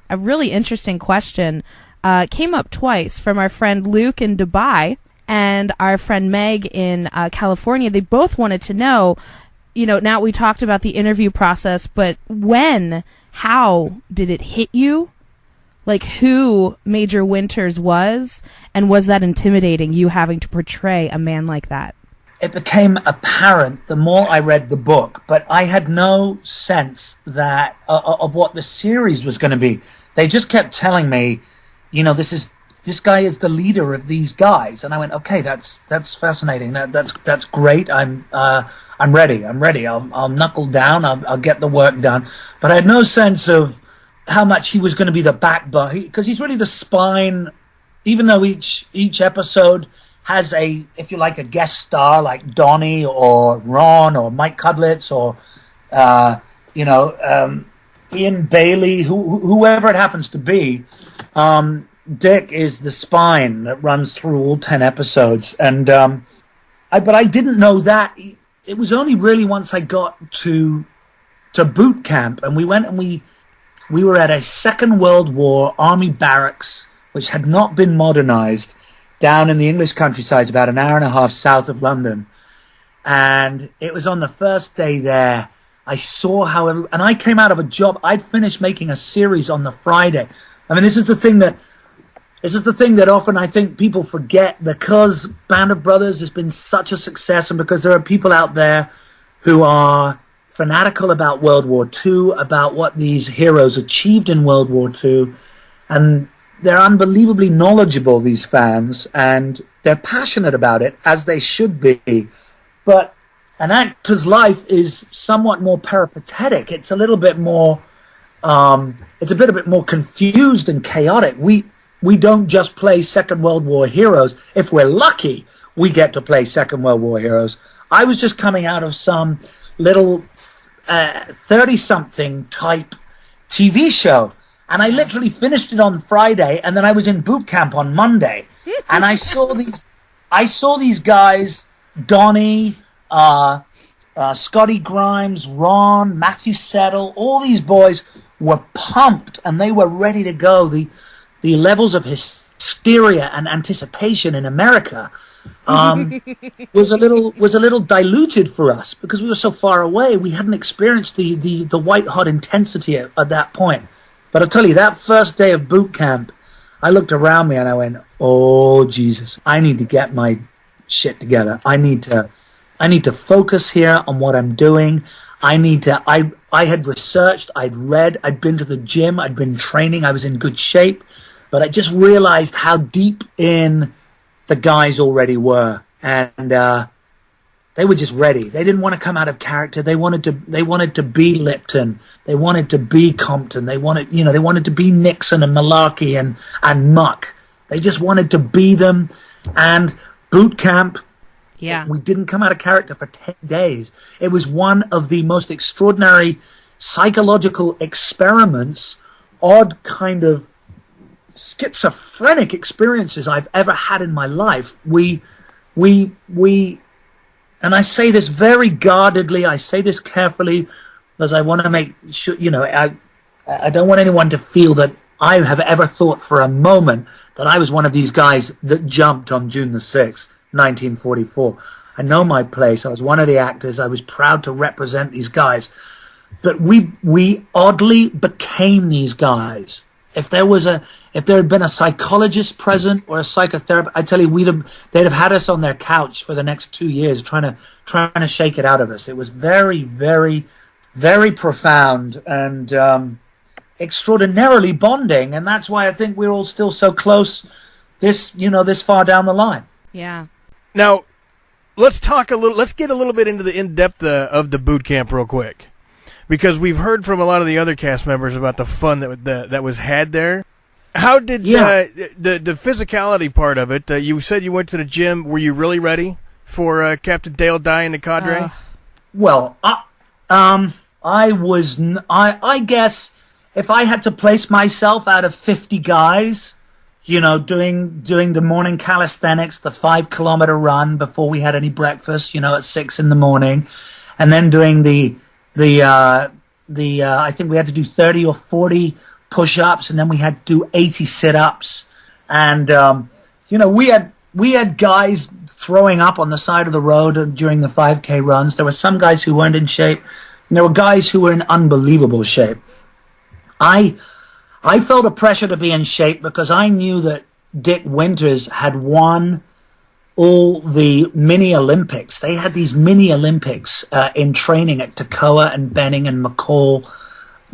a really interesting question came up twice from our friend Luke in Dubai and our friend Meg in California. They both wanted to know, now we talked about the interview process, but how did it hit you? Like, who Major Winters was, and was that intimidating, you having to portray a man like that? It became apparent the more I read the book, but I had no sense that of what the series was going to be. They just kept telling me, this guy is the leader of these guys, and I went, okay, that's fascinating. That's great. I'm ready. I'll knuckle down. I'll get the work done. But I had no sense of how much he was going to be the backbone, because he's really the spine. Even though each episode has a guest star like Donnie or Ron or Mike Cudlitz or Ian Bailey, whoever it happens to be, Dick is the spine that runs through all 10 episodes. And but I didn't know that. It was only really once I got to boot camp, and we went and we were at a Second World War army barracks which had not been modernized, down in the English countryside, about an hour and a half south of London. And it was on the first day there, I saw how and I came out of a job. I'd finished making a series on the Friday. I mean, this is the thing that often I think people forget, because Band of Brothers has been such a success, and because there are people out there who are fanatical about World War II, about what these heroes achieved in World War II, and they're unbelievably knowledgeable, these fans, and they're passionate about it, as they should be. But an actor's life is somewhat more peripatetic. It's a little bit more, it's a bit more confused and chaotic. We don't just play Second World War heroes. If we're lucky, we get to play Second World War heroes. I was just coming out of some little 30-something type TV show, and I literally finished it on Friday, and then I was in boot camp on Monday, and I saw these guys, Donnie, Scotty Grimes, Ron, Matthew Settle, all these boys were pumped, and they were ready to go. The levels of hysteria and anticipation in America was a little diluted for us, because we were so far away. We hadn't experienced the white hot intensity at that point. But I'll tell you, that first day of boot camp, I looked around me and I went, oh Jesus, I need to get my shit together. I need to focus here on what I'm doing. I had researched, I'd read, I'd been to the gym, I'd been training, I was in good shape, but I just realized how deep in the guys already were, and they were just ready. They didn't want to come out of character. They wanted to be Lipton. They wanted to be Compton. They wanted to be Nixon and Malarkey and Muck. They just wanted to be them. And boot camp, we didn't come out of character for 10 days. It was one of the most extraordinary psychological experiments, odd kind of schizophrenic experiences I've ever had in my life. We and I say this very guardedly, I say this carefully, because I want to make sure, I don't want anyone to feel that I have ever thought for a moment that I was one of these guys that jumped on June the 6th, 1944. I know my place. I was one of the actors. I was proud to represent these guys. But we oddly became these guys. If there had been a psychologist present or a psychotherapist, I tell you, they'd have had us on their couch for the next 2 years trying to shake it out of us. It was very, very, very profound and extraordinarily bonding, and that's why I think we're all still so close this far down the line. Yeah. Now, let's get a little bit into the in-depth of the boot camp real quick, because we've heard from a lot of the other cast members about the fun that was had there. How did the physicality part of it? You said you went to the gym. Were you really ready for Captain Dale Dye and the cadre? Well, I was. I guess if I had to place myself out of 50 guys, doing the morning calisthenics, the 5-kilometer run before we had any breakfast, at 6 a.m, and then doing the I think we had to do 30 or 40 push-ups, and then we had to do 80 sit-ups. And, we had guys throwing up on the side of the road during the 5K runs. There were some guys who weren't in shape, and there were guys who were in unbelievable shape. I felt a pressure to be in shape because I knew that Dick Winters had won all the mini Olympics. They had these mini Olympics in training at Toccoa and Benning and McCall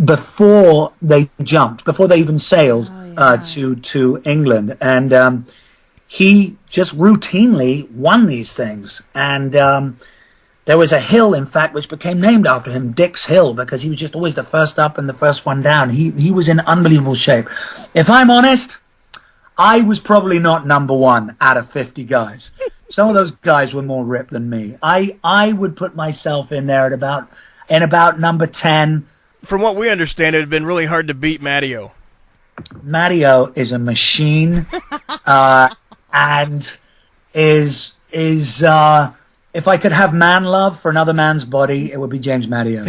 before they jumped, before they even sailed to England. And he just routinely won these things. And there was a hill, in fact, which became named after him, Dick's Hill, because he was just always the first up and the first one down. He was in unbelievable shape. If I'm honest, I was probably not number one out of 50 guys. Some of those guys were more ripped than me. I would put myself in there at about number 10. From what we understand, it had been really hard to beat Matteo. Matteo is a machine, and is if I could have man love for another man's body, it would be James Matteo.